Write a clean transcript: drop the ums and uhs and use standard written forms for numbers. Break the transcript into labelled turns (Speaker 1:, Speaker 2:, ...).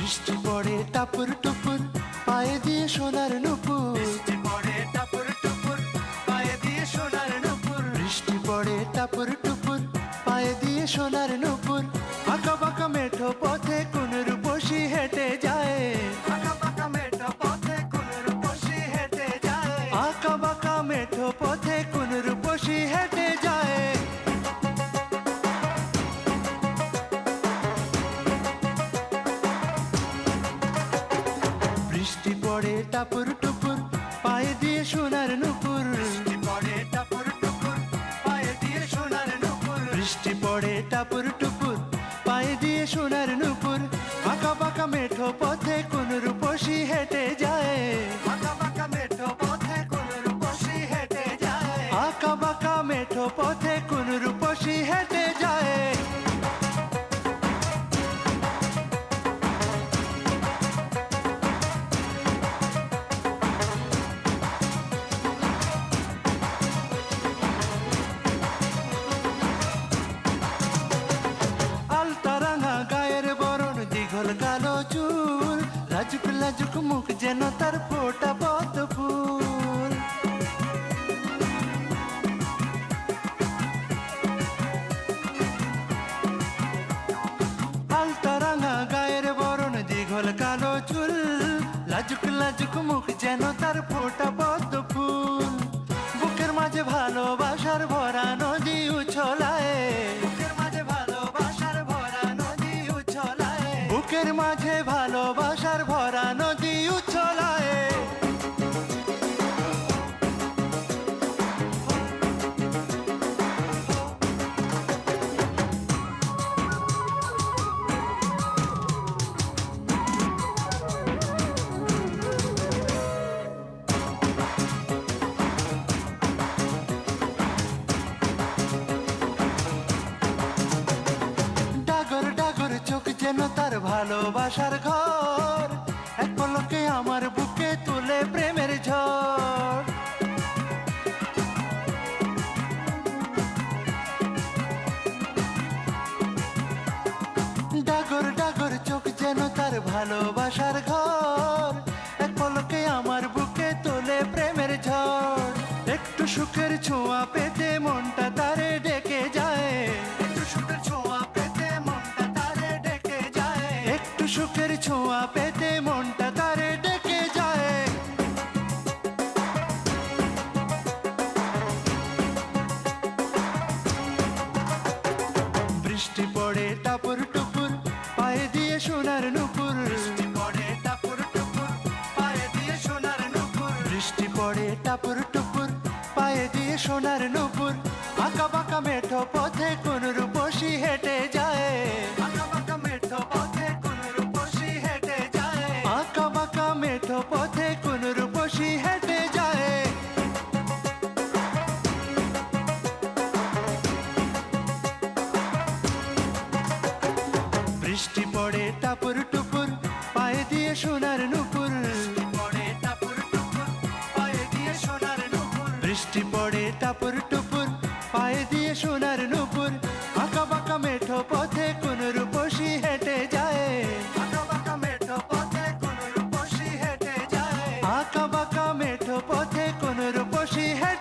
Speaker 1: বৃষ্টি পড়ে টাপুর টুপুর, পায়ে দিয়ে সোনার নুপুর।
Speaker 2: বৃষ্টি পড়ে টাপুর টুপুর, পায়ে দিয়ে সোনার নুপুর।
Speaker 1: বৃষ্টি পড়ে টাপুর টুপুর, পায়ে দিয়ে সোনার নুপুর। আঁকা বাঁকা মেঠো পথে কোন রূপসী হেঁটে যায়।
Speaker 2: আঁকা বাঁকা মেঠো পথে কোন রূপসী হেঁটে যায়।
Speaker 1: আঁকা বাঁকা মেঠো পথে কোন রূপসী হেঁটে যায়। বৃষ্টি পড়ে টাপুর টুপুর, পায়ে দিয়ে সোনার নুপুর।
Speaker 2: বৃষ্টি পড়ে টাপুর টুপুর, পায়ে দিয়ে সোনার নুপুর।
Speaker 1: বৃষ্টি পড়ে টাপুর টুপুর, পায়ে দিয়ে সোনার নুপুর। আঁকা বাঁকা মেঠো পথে কোন রূপসী হেঁটে যায়।
Speaker 2: আঁকা বাঁকা মেঠো পথে কোন রূপসী হেঁটে যায়।
Speaker 1: আঁকা বাঁকা মেঠো পথে কোন রূপসী হেঁটে যায়। আলতারাঙা গায়ের বরণ, দীঘল কালো চুল, লাজুক লাজুক মুখ যেন তার ফোটা পদ্ম ফুল। আলতারাঙা গায়ের বরণ, দীঘল কালো চুল, লাজুক লাজুক মুখ যেন তার ফোটা পদ্ম ফুল। বুকের মাঝে ভালোবাসার ভরা নদী উছলায়।
Speaker 2: বুকের মাঝে ভালোবাসার ভরা নদী উছলায়।
Speaker 1: বুকের মাঝে ভালোবাসার ভরা নদী উছলায়। ডাগর ডাগর চোখ যেন তার ভালোবাসার ঘর, এক পলকে আমার বুকে তুলে প্রেমের ঝড়। ডাগর ডাগর চোখ যেন তার ভালোবাসার ঘর, এক পলকে আমার বুকে তোলে প্রেমের ঝড়। একটু সুখের ছোঁয়া পেতে মনটা তারে ডেকে যায়।
Speaker 2: একটু সুখের ছোঁয়া পেতে মনটা তারে ডেকে যায়।
Speaker 1: একটু সুখের ছোঁয়া পেতে মনটা তারে ডেকে যায়। বৃষ্টি পড়ে টাপুর টুপুর, পায়ে দিয়ে সোনার নুপুর।
Speaker 2: বৃষ্টি পড়ে টাপুর টুপুর, পায়ে দিয়ে সোনার নুপুর।
Speaker 1: বৃষ্টি পড়ে টাপুর টুপুর, পায়ে দিয়ে সোনার নুপুর। আঁকা বাঁকা মেঠো পথে কোন রূপসী হেঁটে যায়।
Speaker 2: আঁকা বাঁকা মেঠো পথে কোন রূপসী হেঁটে যায়।
Speaker 1: আঁকা বাঁকা মেঠো পথে কোন রূপসী হেঁটে যায়। বৃষ্টি পড়ে টাপুর টুপুর, পায়ে দিয়ে সোনার নুপুর।
Speaker 2: বৃষ্টি পড়ে টাপুর টুপুর, পায়ে দিয়ে সোনার নুপুর।
Speaker 1: বৃষ্টি পড়ে টাপুর টুপুর, পায়ে দিয়ে সোনার নুপুর। আঁকা বাঁকা মেঠো পথে কোন রূপসী হেঁটে যায়।
Speaker 2: আঁকা বাঁকা মেঠো পথে কোন রূপসী হেঁটে যায়।
Speaker 1: আঁকা বাঁকা মেঠো পথে কোন রূপসী হেঁটে